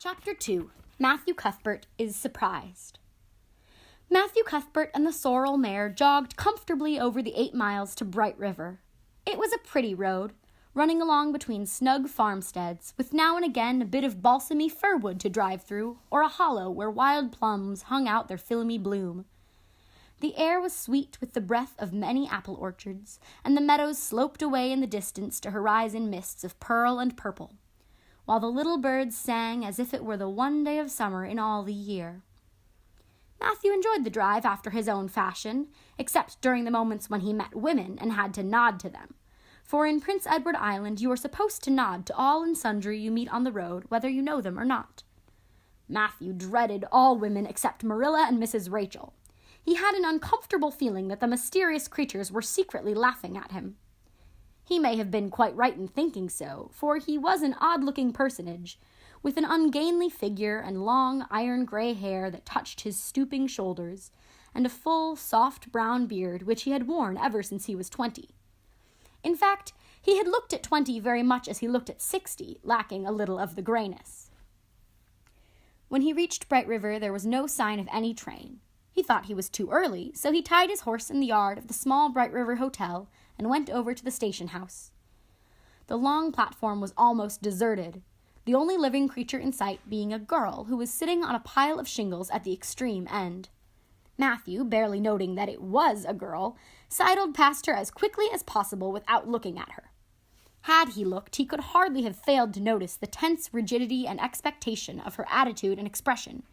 Chapter 2. Matthew Cuthbert is surprised. Matthew Cuthbert and the sorrel mare jogged comfortably over the 8 miles to Bright River. It was a pretty road, running along between snug farmsteads, with now and again a bit of balsamy firwood to drive through, or a hollow where wild plums hung out their filmy bloom. The air was sweet with the breath of many apple orchards, and the meadows sloped away in the distance to horizon mists of pearl and purple, while the little birds sang as if it were the one day of summer in all the year. Matthew enjoyed the drive after his own fashion, except during the moments when he met women and had to nod to them, for in Prince Edward Island you are supposed to nod to all and sundry you meet on the road, whether you know them or not. Matthew dreaded all women except Marilla and Mrs. Rachel. He had an uncomfortable feeling that the mysterious creatures were secretly laughing at him. He may have been quite right in thinking so, for he was an odd-looking personage, with an ungainly figure and long iron-gray hair that touched his stooping shoulders, and a full, soft brown beard which he had worn ever since he was 20. In fact, he had looked at 20 very much as he looked at 60, lacking a little of the grayness. When he reached Bright River, there was no sign of any train. He thought he was too early, so he tied his horse in the yard of the small Bright River Hotel and went over to the station house. The long platform was almost deserted, the only living creature in sight being a girl who was sitting on a pile of shingles at the extreme end. Matthew, barely noting that it was a girl, sidled past her as quickly as possible without looking at her. Had he looked, he could hardly have failed to notice the tense rigidity and expectation of her attitude and expression.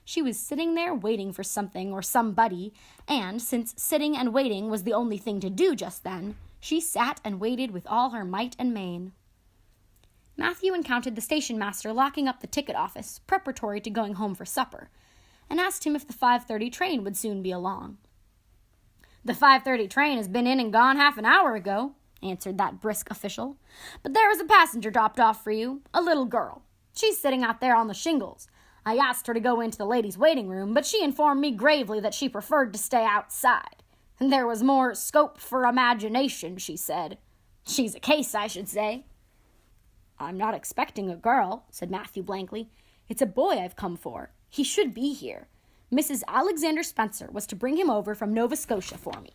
She was sitting there waiting for something or somebody, and since sitting and waiting was the only thing to do just then, she sat and waited with all her might and main. Matthew encountered the station master locking up the ticket office, preparatory to going home for supper, and asked him if the 5:30 train would soon be along. "The 5:30 train has been in and gone half an hour ago," answered that brisk official. "But there is a passenger dropped off for you, a little girl. She's sitting out there on the shingles. I asked her to go into the ladies' waiting room, but she informed me gravely that she preferred to stay outside. And there was more scope for imagination, she said. She's a case, I should say." "I'm not expecting a girl," said Matthew blankly. "It's a boy I've come for. He should be here. Mrs. Alexander Spencer was to bring him over from Nova Scotia for me."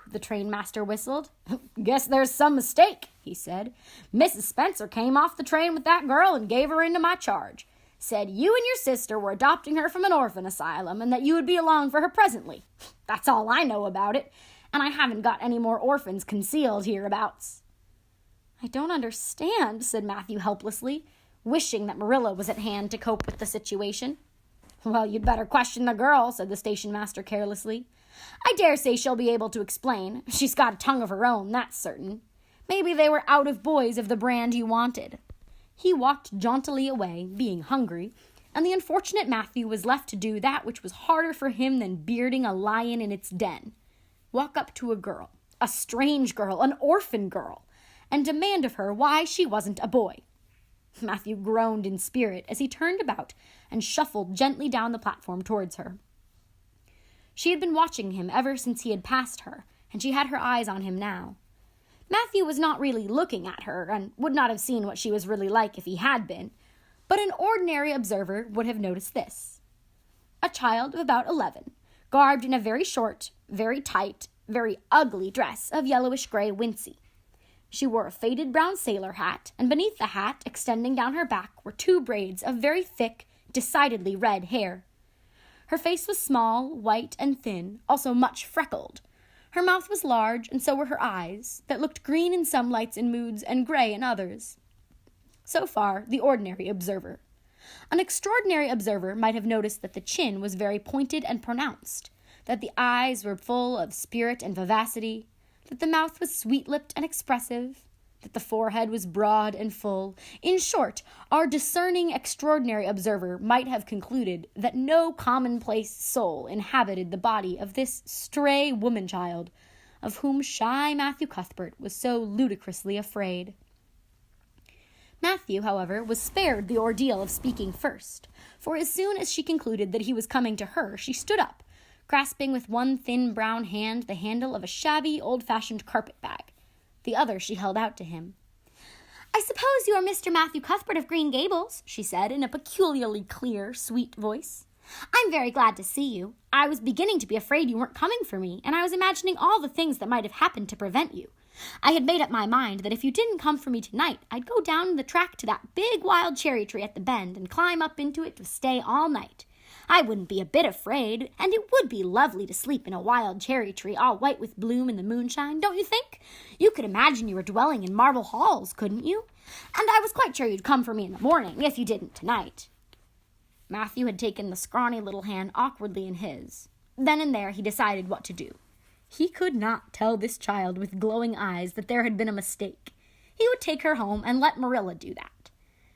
The train master whistled. "Guess there's some mistake," he said. "Mrs. Spencer came off the train with that girl and gave her into my charge. Said you and your sister were adopting her from an orphan asylum and that you would be along for her presently. That's all I know about it, and I haven't got any more orphans concealed hereabouts." "I don't understand," said Matthew helplessly, wishing that Marilla was at hand to cope with the situation. "Well, you'd better question the girl," said the station master carelessly. "I dare say she'll be able to explain. She's got a tongue of her own, that's certain. Maybe they were out of boys of the brand you wanted." He walked jauntily away, being hungry, and the unfortunate Matthew was left to do that which was harder for him than bearding a lion in its den. Walk up to a girl, a strange girl, an orphan girl, and demand of her why she wasn't a boy. Matthew groaned in spirit as he turned about and shuffled gently down the platform towards her. She had been watching him ever since he had passed her, and she had her eyes on him now. Matthew was not really looking at her, and would not have seen what she was really like if he had been, but an ordinary observer would have noticed this. A child of about 11, garbed in a very short, very tight, very ugly dress of yellowish-gray wincey. She wore a faded brown sailor hat, and beneath the hat, extending down her back, were 2 braids of very thick, decidedly red hair. Her face was small, white, and thin, also much freckled. Her mouth was large, and so were her eyes, that looked green in some lights and moods and gray in others. So far, the ordinary observer. An extraordinary observer might have noticed that the chin was very pointed and pronounced, that the eyes were full of spirit and vivacity, that the mouth was sweet-lipped and expressive, that the forehead was broad and full. In short, our discerning extraordinary observer might have concluded that no commonplace soul inhabited the body of this stray woman-child, of whom shy Matthew Cuthbert was so ludicrously afraid. Matthew, however, was spared the ordeal of speaking first, for as soon as she concluded that he was coming to her, she stood up, grasping with one thin brown hand the handle of a shabby, old-fashioned carpet-bag. The other she held out to him. "I suppose you are Mr. Matthew Cuthbert of Green Gables," she said in a peculiarly clear, sweet voice. "I'm very glad to see you. I was beginning to be afraid you weren't coming for me, and I was imagining all the things that might have happened to prevent you. I had made up my mind that if you didn't come for me tonight, I'd go down the track to that big wild cherry tree at the bend and climb up into it to stay all night. I wouldn't be a bit afraid, and it would be lovely to sleep in a wild cherry tree all white with bloom in the moonshine, don't you think? You could imagine you were dwelling in marble halls, couldn't you? And I was quite sure you'd come for me in the morning, if you didn't tonight." Matthew had taken the scrawny little hand awkwardly in his. Then and there he decided what to do. He could not tell this child with glowing eyes that there had been a mistake. He would take her home and let Marilla do that.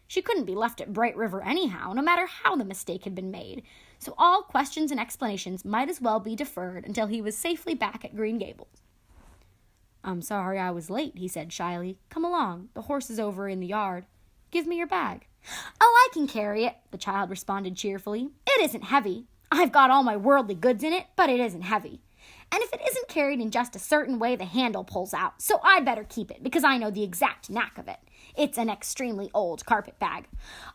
She couldn't be left at Bright River anyhow, no matter how the mistake had been made, so all questions and explanations might as well be deferred until he was safely back at Green Gables. "I'm sorry I was late," he said shyly. "Come along. The horse is over in the yard. Give me your bag." "Oh, I can carry it," the child responded cheerfully. "It isn't heavy. I've got all my worldly goods in it, but it isn't heavy. And if it isn't carried in just a certain way, the handle pulls out, so I'd better keep it, because I know the exact knack of it. It's an extremely old carpet bag.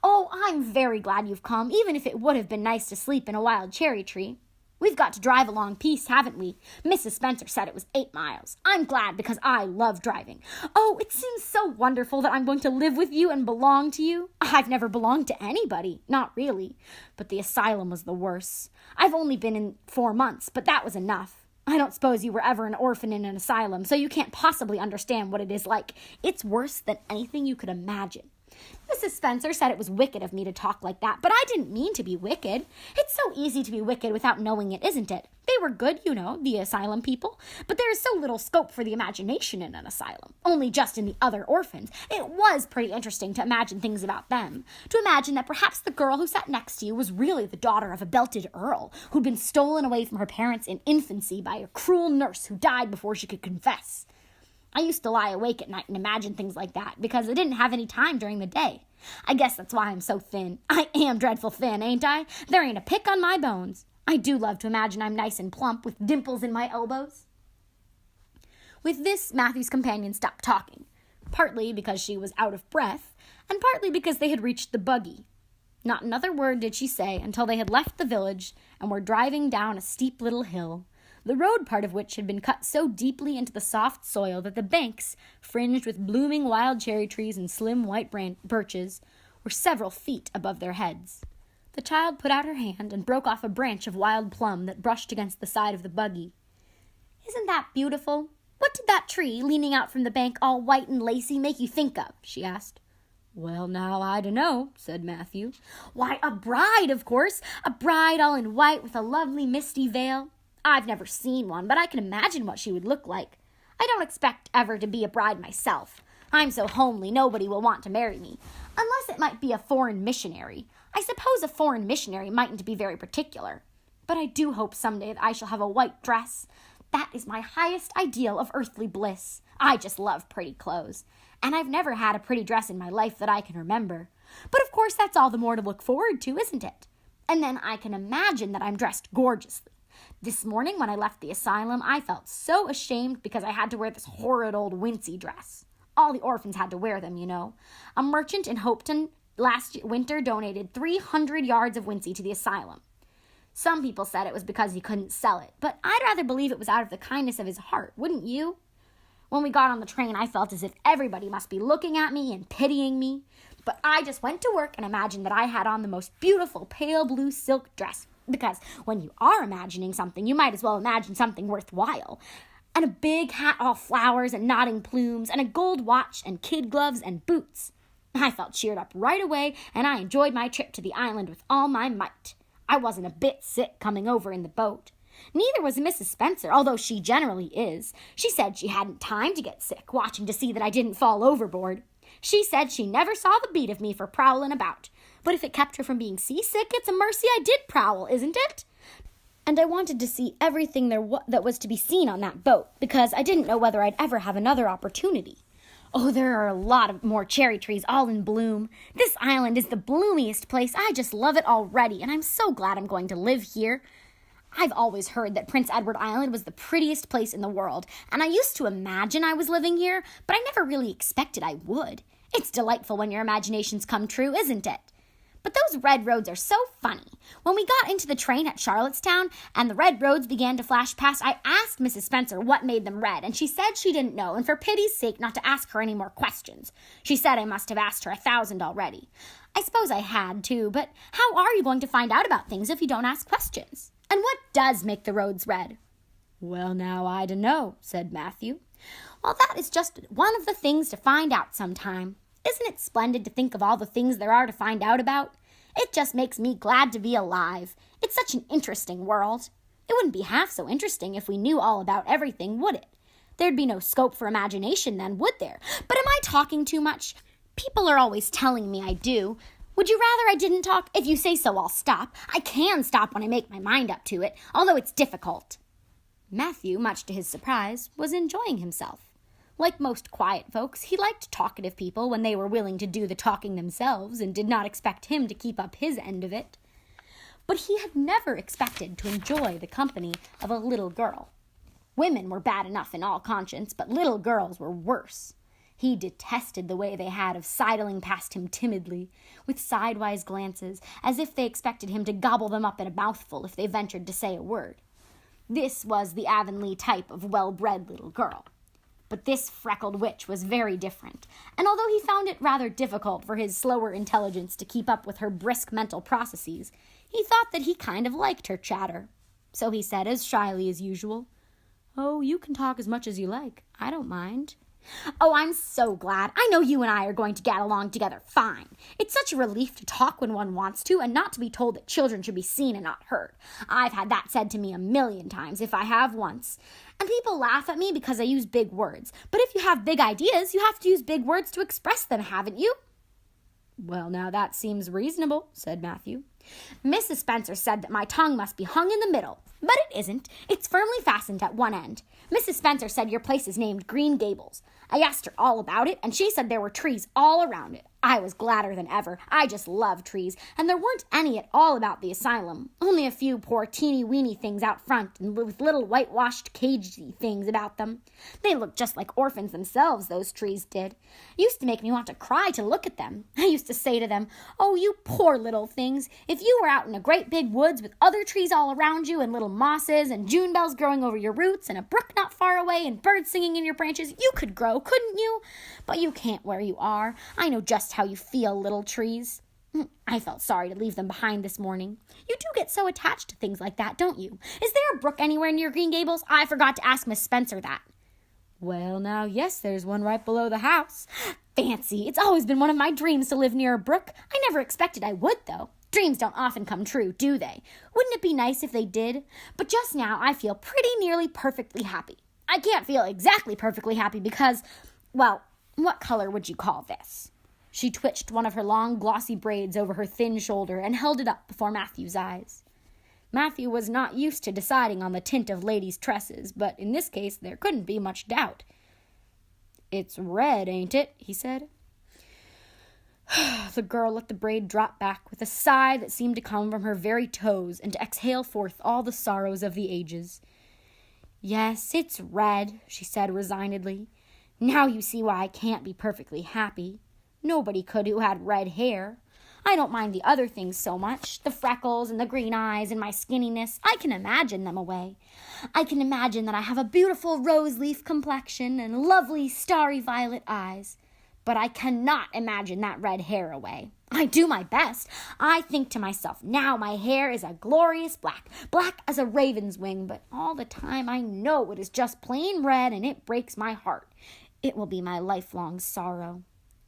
Oh, I'm very glad you've come, even if it would have been nice to sleep in a wild cherry tree. We've got to drive a long piece, haven't we? Mrs. Spencer said it was 8 miles. I'm glad because I love driving. Oh, it seems so wonderful that I'm going to live with you and belong to you. I've never belonged to anybody, not really. But the asylum was the worst. I've only been in 4 months, but that was enough. I don't suppose you were ever an orphan in an asylum, so you can't possibly understand what it is like. It's worse than anything you could imagine. Mrs. Spencer said it was wicked of me to talk like that, but I didn't mean to be wicked. It's so easy to be wicked without knowing it, isn't it? They were good, you know, the asylum people, but there is so little scope for the imagination in an asylum, only just in the other orphans. It was pretty interesting to imagine things about them, to imagine that perhaps the girl who sat next to you was really the daughter of a belted earl who'd been stolen away from her parents in infancy by a cruel nurse who died before she could confess. I used to lie awake at night and imagine things like that because I didn't have any time during the day. I guess that's why I'm so thin. I am dreadful thin, ain't I? There ain't a pick on my bones. I do love to imagine I'm nice and plump with dimples in my elbows." With this, Matthew's companion stopped talking, partly because she was out of breath, and partly because they had reached the buggy. Not another word did she say until they had left the village and were driving down a steep little hill, the road part of which had been cut so deeply into the soft soil that the banks, fringed with blooming wild cherry trees and slim white birches, were several feet above their heads. The child put out her hand and broke off a branch of wild plum that brushed against the side of the buggy. "Isn't that beautiful? What did that tree, leaning out from the bank all white and lacy, make you think of?" she asked. "Well, now, I dunno," said Matthew. "Why, a bride, of course. A bride all in white with a lovely misty veil. I've never seen one, but I can imagine what she would look like. I don't expect ever to be a bride myself. I'm so homely nobody will want to marry me, unless it might be a foreign missionary. I suppose a foreign missionary mightn't be very particular. But I do hope someday that I shall have a white dress. That is my highest ideal of earthly bliss. I just love pretty clothes, and I've never had a pretty dress in my life that I can remember. But of course that's all the more to look forward to, isn't it? And then I can imagine that I'm dressed gorgeously. This morning when I left the asylum, I felt so ashamed because I had to wear this horrid old wincey dress. All the orphans had to wear them, you know. A merchant in Hopeton last winter donated 300 yards of wincey to the asylum. Some people said it was because he couldn't sell it, but I'd rather believe it was out of the kindness of his heart, wouldn't you? When we got on the train, I felt as if everybody must be looking at me and pitying me, but I just went to work and imagined that I had on the most beautiful pale blue silk dress, because when you are imagining something, you might as well imagine something worthwhile. And a big hat all flowers and nodding plumes, and a gold watch and kid gloves and boots. I felt cheered up right away, and I enjoyed my trip to the island with all my might. I wasn't a bit sick coming over in the boat. Neither was Mrs. Spencer, although she generally is. She said she hadn't time to get sick, watching to see that I didn't fall overboard. She said she never saw the beat of me for prowling about. But if it kept her from being seasick, it's a mercy I did prowl, isn't it? And I wanted to see everything that was to be seen on that boat, because I didn't know whether I'd ever have another opportunity. Oh, there are a lot of more cherry trees all in bloom. This island is the bloomiest place. I just love it already, and I'm so glad I'm going to live here. I've always heard that Prince Edward Island was the prettiest place in the world, and I used to imagine I was living here, but I never really expected I would. It's delightful when your imaginations come true, isn't it? But those red roads are so funny. When we got into the train at Charlottetown and the red roads began to flash past, I asked Mrs. Spencer what made them red, and she said she didn't know, and for pity's sake not to ask her any more questions. She said I must have asked her 1,000 already. I suppose I had, too, but how are you going to find out about things if you don't ask questions? And what does make the roads red? Well, now, I dunno, said Matthew. Well, that is just one of the things to find out sometime. Isn't it splendid to think of all the things there are to find out about? It just makes me glad to be alive. It's such an interesting world. It wouldn't be half so interesting if we knew all about everything, would it? There'd be no scope for imagination then, would there? But am I talking too much? People are always telling me I do. Would you rather I didn't talk? If you say so, I'll stop. I can stop when I make my mind up to it, although it's difficult. Matthew, much to his surprise, was enjoying himself. Like most quiet folks, he liked talkative people when they were willing to do the talking themselves and did not expect him to keep up his end of it. But he had never expected to enjoy the company of a little girl. Women were bad enough in all conscience, but little girls were worse. He detested the way they had of sidling past him timidly, with sidewise glances, as if they expected him to gobble them up in a mouthful if they ventured to say a word. This was the Avonlea type of well-bred little girl. But this freckled witch was very different, and although he found it rather difficult for his slower intelligence to keep up with her brisk mental processes, he thought that he kind of liked her chatter. So he said, as shyly as usual, "Oh, you can talk as much as you like. I don't mind." "Oh, I'm so glad. I know you and I are going to get along together fine. It's such a relief to talk when one wants to, and not to be told that children should be seen and not heard. I've had that said to me 1,000,000 times, if I have once. And people laugh at me because I use big words. But if you have big ideas, you have to use big words to express them, haven't you?" "Well, now that seems reasonable," said Matthew. "Mrs. Spencer said that my tongue must be hung in the middle, but it isn't. It's firmly fastened at one end. Mrs. Spencer said your place is named Green Gables. I asked her all about it, and she said there were trees all around it. I was gladder than ever. I just love trees, and there weren't any at all about the asylum. Only a few poor teeny-weeny things out front, and with little whitewashed cagey things about them. They looked just like orphans themselves, those trees did. It used to make me want to cry to look at them. I used to say to them, 'Oh, you poor little things, if you were out in a great big woods with other trees all around you and little mosses and June bells growing over your roots and a brook not far away and birds singing in your branches, you could grow, couldn't you? But you can't where you are. I know just how you feel, little trees.' I felt sorry to leave them behind this morning. You do get so attached to things like that, don't you? Is there a brook anywhere near Green Gables? I forgot to ask Miss Spencer that." "Well, now, yes, there's one right below the house." "Fancy, it's always been one of my dreams to live near a brook. I never expected I would, though. Dreams don't often come true, do they? Wouldn't it be nice if they did? But just now I feel pretty nearly perfectly happy. I can't feel exactly perfectly happy because, well, what color would you call this?" She twitched one of her long, glossy braids over her thin shoulder and held it up before Matthew's eyes. Matthew was not used to deciding on the tint of ladies' tresses, but in this case there couldn't be much doubt. "It's red, ain't it?" he said. The girl let the braid drop back with a sigh that seemed to come from her very toes and to exhale forth all the sorrows of the ages. "Yes, it's red," she said resignedly. "Now you see why I can't be perfectly happy. Nobody could who had red hair. I don't mind the other things so much, the freckles and the green eyes and my skinniness. I can imagine them away. I can imagine that I have a beautiful rose-leaf complexion and lovely starry violet eyes. But I cannot imagine that red hair away. I do my best. I think to myself, now my hair is a glorious black, black as a raven's wing, but all the time I know it is just plain red and it breaks my heart. It will be my lifelong sorrow.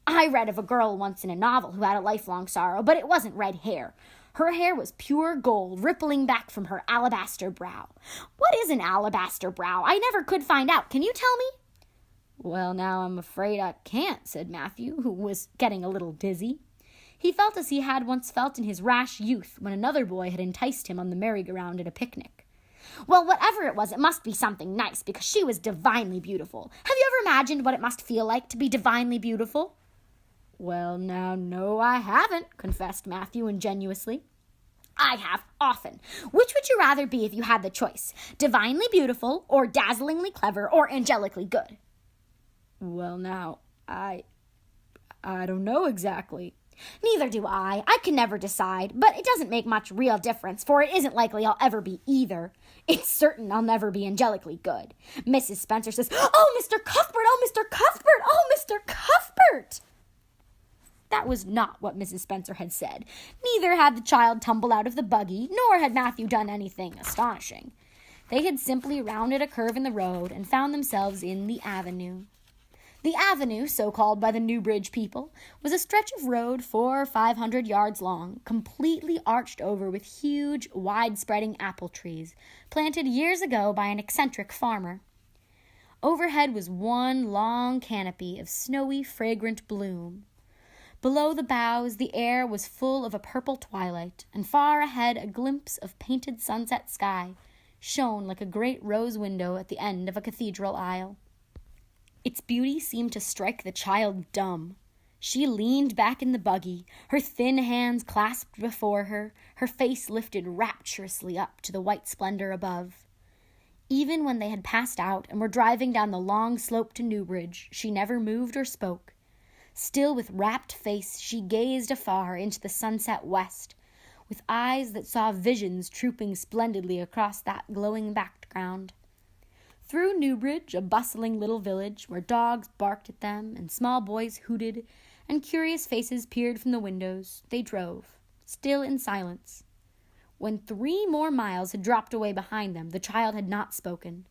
I read of a girl once in a novel who had a lifelong sorrow, but it wasn't red hair. Her hair was pure gold, rippling back from her alabaster brow. What is an alabaster brow? I never could find out. Can you tell me?" "Well, now, I'm afraid I can't," said Matthew, who was getting a little dizzy. He felt as he had once felt in his rash youth when another boy had enticed him on the merry-go-round at a picnic. "Well, whatever it was, it must be something nice, because she was divinely beautiful. Have you ever imagined what it must feel like to be divinely beautiful?" "Well, now, no, I haven't," confessed Matthew ingenuously. "I have, often. Which would you rather be if you had the choice? Divinely beautiful, or dazzlingly clever, or angelically good?" "Well, now, I don't know exactly. Neither do I. I can never decide, but it doesn't make much real difference, for it isn't likely I'll ever be either. It's certain I'll never be angelically good. Mrs. Spencer says, "Oh, Mr. Cuthbert! Oh, Mr. Cuthbert! Oh, Mr. Cuthbert!" That was not what Mrs. Spencer had said. Neither had the child tumbled out of the buggy, nor had Matthew done anything astonishing. They had simply rounded a curve in the road and found themselves in the avenue. The avenue, so called by the Newbridge people, was a stretch of road 400 or 500 yards long, completely arched over with huge, wide-spreading apple trees, planted years ago by an eccentric farmer. Overhead was one long canopy of snowy, fragrant bloom. Below the boughs, the air was full of a purple twilight, and far ahead a glimpse of painted sunset sky shone like a great rose window at the end of a cathedral aisle. Its beauty seemed to strike the child dumb. She leaned back in the buggy, her thin hands clasped before her, her face lifted rapturously up to the white splendor above. Even when they had passed out and were driving down the long slope to Newbridge, she never moved or spoke. Still with rapt face, she gazed afar into the sunset west, with eyes that saw visions trooping splendidly across that glowing background. Through Newbridge, a bustling little village, where dogs barked at them and small boys hooted and curious faces peered from the windows, they drove, still in silence. When 3 more miles had dropped away behind them, the child had not spoken.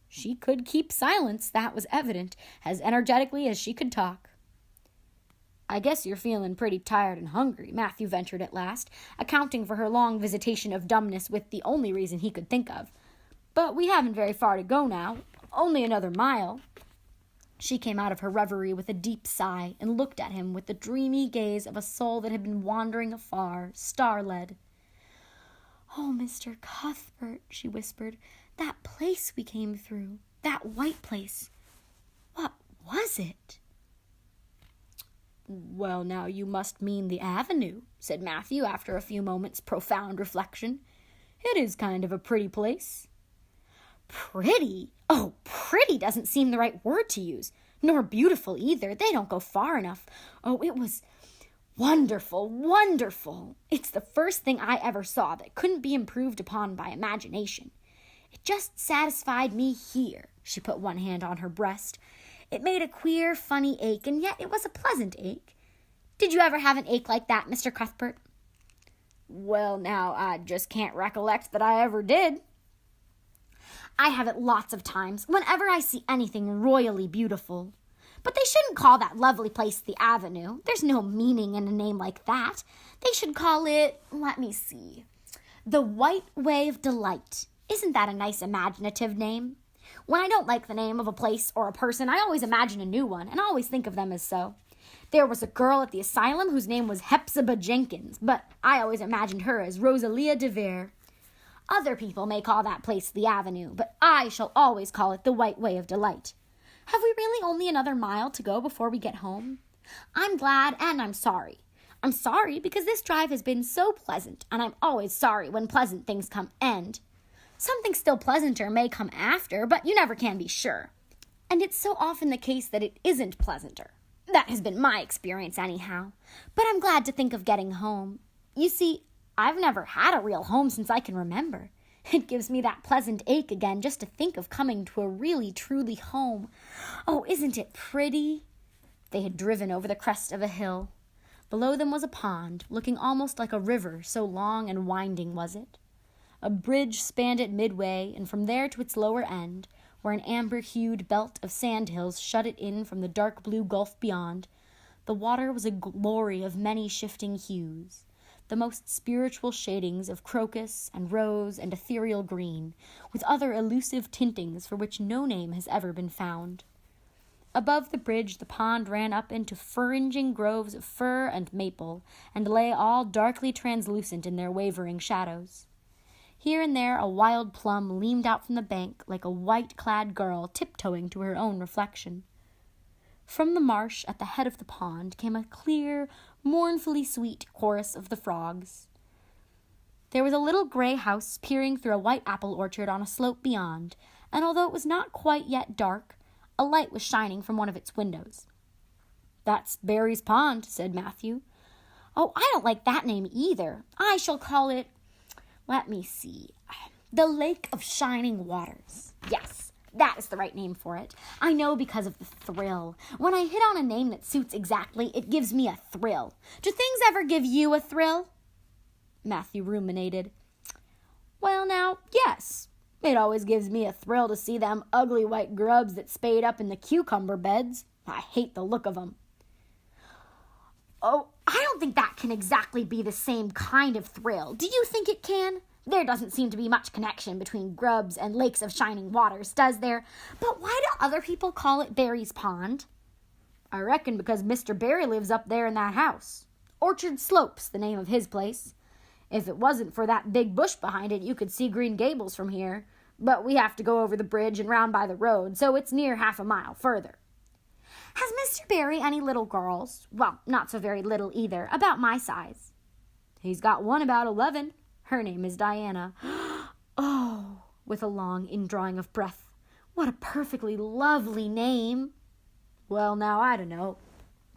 She could keep silence, that was evident, as energetically as she could talk. "I guess you're feeling pretty tired and hungry," Matthew ventured at last, accounting for her long visitation of dumbness with the only reason he could think of. "But we haven't very far to go now. Only another mile." She came out of her reverie with a deep sigh and looked at him with the dreamy gaze of a soul that had been wandering afar, star-led. "Oh, Mr. Cuthbert," she whispered, "that place we came through, that white place, what was it?" "Well, now you must mean the avenue," said Matthew after a few moments' profound reflection. "It is kind of a pretty place." "Pretty? Oh, pretty doesn't seem the right word to use. Nor beautiful either. They don't go far enough. Oh, it was wonderful, wonderful. It's the first thing I ever saw that couldn't be improved upon by imagination. It just satisfied me here." She put one hand on her breast. It made a queer, funny ache, and yet it was a pleasant ache. "Did you ever have an ache like that, Mr. Cuthbert?" "Well, now, I just can't recollect that I ever did." "I have it lots of times, whenever I see anything royally beautiful. But they shouldn't call that lovely place the Avenue. There's no meaning in a name like that. They should call it, let me see, the White Way of Delight. Isn't that a nice imaginative name? When I don't like the name of a place or a person, I always imagine a new one, and always think of them as so. There was a girl at the asylum whose name was Hepzibah Jenkins, but I always imagined her as Rosalia de Vere. Other people may call that place the Avenue, but I shall always call it the White Way of Delight. Have we really only another mile to go before we get home? I'm glad and I'm sorry. I'm sorry because this drive has been so pleasant, and I'm always sorry when pleasant things come end. Something still pleasanter may come after, but you never can be sure. And it's so often the case that it isn't pleasanter. That has been my experience anyhow. But I'm glad to think of getting home. You see, I've never had a real home since I can remember. It gives me that pleasant ache again just to think of coming to a really, truly home. Oh, isn't it pretty? They had driven over the crest of a hill. Below them was a pond, looking almost like a river, so long and winding was it. A bridge spanned it midway, and from there to its lower end, where an amber-hued belt of sandhills shut it in from the dark blue gulf beyond, the water was a glory of many shifting hues, the most spiritual shadings of crocus and rose and ethereal green, with other elusive tintings for which no name has ever been found. Above the bridge the pond ran up into fringing groves of fir and maple, and lay all darkly translucent in their wavering shadows. Here and there a wild plum leaned out from the bank like a white-clad girl tiptoeing to her own reflection. From the marsh at the head of the pond came a clear, mournfully sweet chorus of the frogs. There was a little gray house peering through a white apple orchard on a slope beyond, and although it was not quite yet dark, a light was shining from one of its windows. "That's Barry's Pond," said Matthew. "Oh, I don't like that name either. I shall call it, let me see, the Lake of Shining Waters. Yes, that is the right name for it. I know because of the thrill. When I hit on a name that suits exactly, it gives me a thrill. Do things ever give you a thrill?" Matthew ruminated. "Well, now, yes. It always gives me a thrill to see them ugly white grubs that spade up in the cucumber beds. I hate the look of 'em." "Oh, I don't think that can exactly be the same kind of thrill. Do you think it can? There doesn't seem to be much connection between grubs and lakes of shining waters, does there? But why do other people call it Barry's Pond?" "I reckon because Mr. Barry lives up there in that house. Orchard Slope's the name of his place. If it wasn't for that big bush behind it, you could see Green Gables from here. But we have to go over the bridge and round by the road, so it's near half a mile further." "Has Mr. Barry any little girls? Well, not so very little either, about my size." "He's got one about 11. Her name is Diana." "Oh," with a long indrawing of breath, "what a perfectly lovely name." "Well, now, I don't know.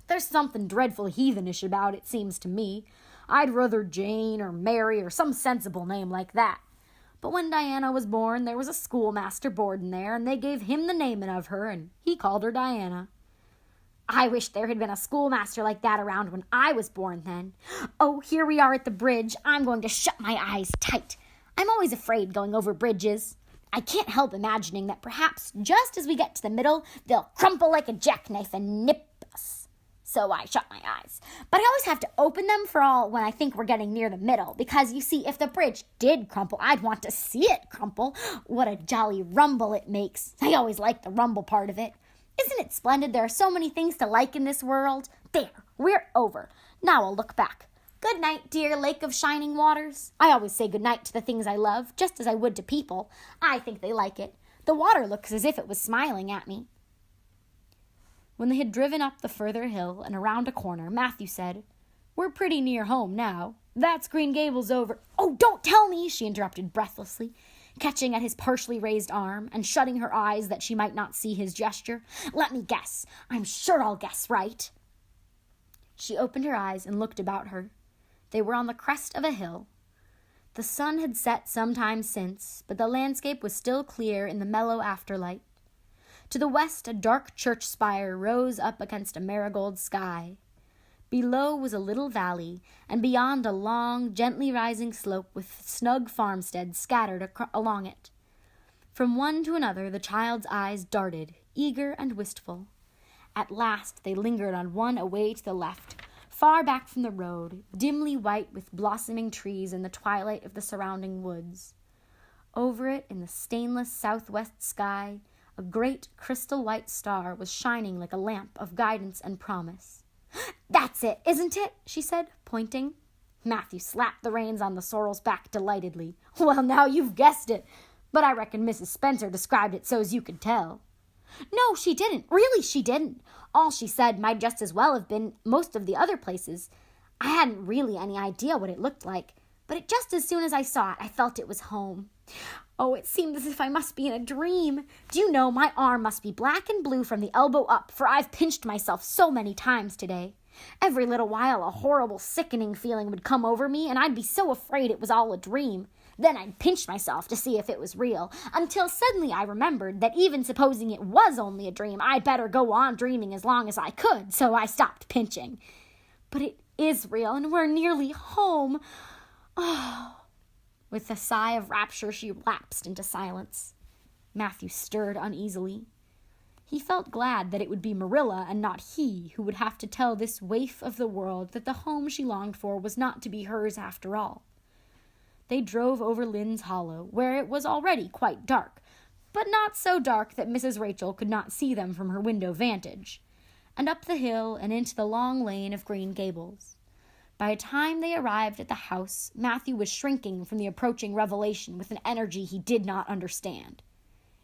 There's something dreadful heathenish about it, seems to me. I'd rather Jane or Mary or some sensible name like that. But when Diana was born, there was a schoolmaster boarding there, and they gave him the naming of her, and he called her Diana." "I wish there had been a schoolmaster like that around when I was born then. Oh, here we are at the bridge. I'm going to shut my eyes tight. I'm always afraid going over bridges. I can't help imagining that perhaps just as we get to the middle, they'll crumple like a jackknife and nip us. So I shut my eyes. But I always have to open them for all when I think we're getting near the middle, because, you see, if the bridge did crumple, I'd want to see it crumple. What a jolly rumble it makes. I always like the rumble part of it. Isn't it splendid there are so many things to like in this world? There, we're over. Now I'll look back. Good night, dear Lake of Shining Waters. I always say good night to the things I love, just as I would to people. I think they like it. The water looks as if it was smiling at me." When they had driven up the further hill and around a corner, Matthew said, "We're pretty near home now. That's Green Gables over—" "Oh, don't tell me," she interrupted breathlessly, catching at his partially raised arm and shutting her eyes that she might not see his gesture. "Let me guess. I'm sure I'll guess right." She opened her eyes and looked about her. They were on the crest of a hill. The sun had set some time since, but the landscape was still clear in the mellow afterlight. To the west, a dark church spire rose up against a marigold sky. Below was a little valley, and beyond a long, gently rising slope with snug farmsteads scattered along it. From one to another the child's eyes darted, eager and wistful. At last they lingered on one away to the left, far back from the road, dimly white with blossoming trees in the twilight of the surrounding woods. Over it, in the stainless southwest sky, a great crystal-white star was shining like a lamp of guidance and promise. "That's it, isn't it?" she said, pointing. Matthew slapped the reins on the sorrel's back delightedly. "Well, now you've guessed it. But I reckon Mrs. Spencer described it so's you could tell." "No, she didn't. Really, she didn't. All she said might just as well have been most of the other places. I hadn't really any idea what it looked like, but just as soon as I saw it, I felt it was home. Oh, it seemed as if I must be in a dream. Do you know, my arm must be black and blue from the elbow up, for I've pinched myself so many times today. Every little while a horrible, sickening feeling would come over me, and I'd be so afraid it was all a dream. Then I'd pinch myself to see if it was real, until suddenly I remembered that even supposing it was only a dream, I'd better go on dreaming as long as I could, so I stopped pinching. But it is real, and we're nearly home. Oh." With a sigh of rapture, she lapsed into silence. Matthew stirred uneasily. He felt glad that it would be Marilla and not he who would have to tell this waif of the world that the home she longed for was not to be hers after all. They drove over Lynn's Hollow, where it was already quite dark, but not so dark that Mrs. Rachel could not see them from her window vantage, and up the hill and into the long lane of Green Gables. By the time they arrived at the house, Matthew was shrinking from the approaching revelation with an energy he did not understand.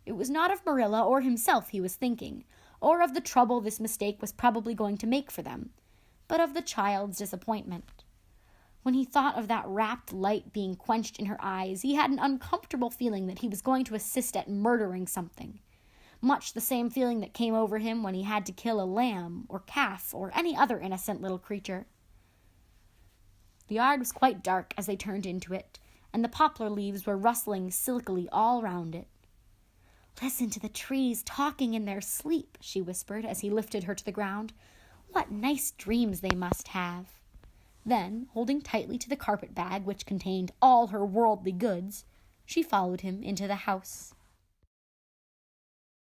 It was not of Marilla or himself he was thinking, or of the trouble this mistake was probably going to make for them, but of the child's disappointment. When he thought of that rapt light being quenched in her eyes, he had an uncomfortable feeling that he was going to assist at murdering something. much the same feeling that came over him when he had to kill a lamb or calf or any other innocent little creature. The yard was quite dark as they turned into it, and the poplar leaves were rustling silkily all round it. "Listen to the trees talking in their sleep," she whispered as he lifted her to the ground. "What nice dreams they must have." Then, holding tightly to the carpet bag which contained all her worldly goods, she followed him into the house.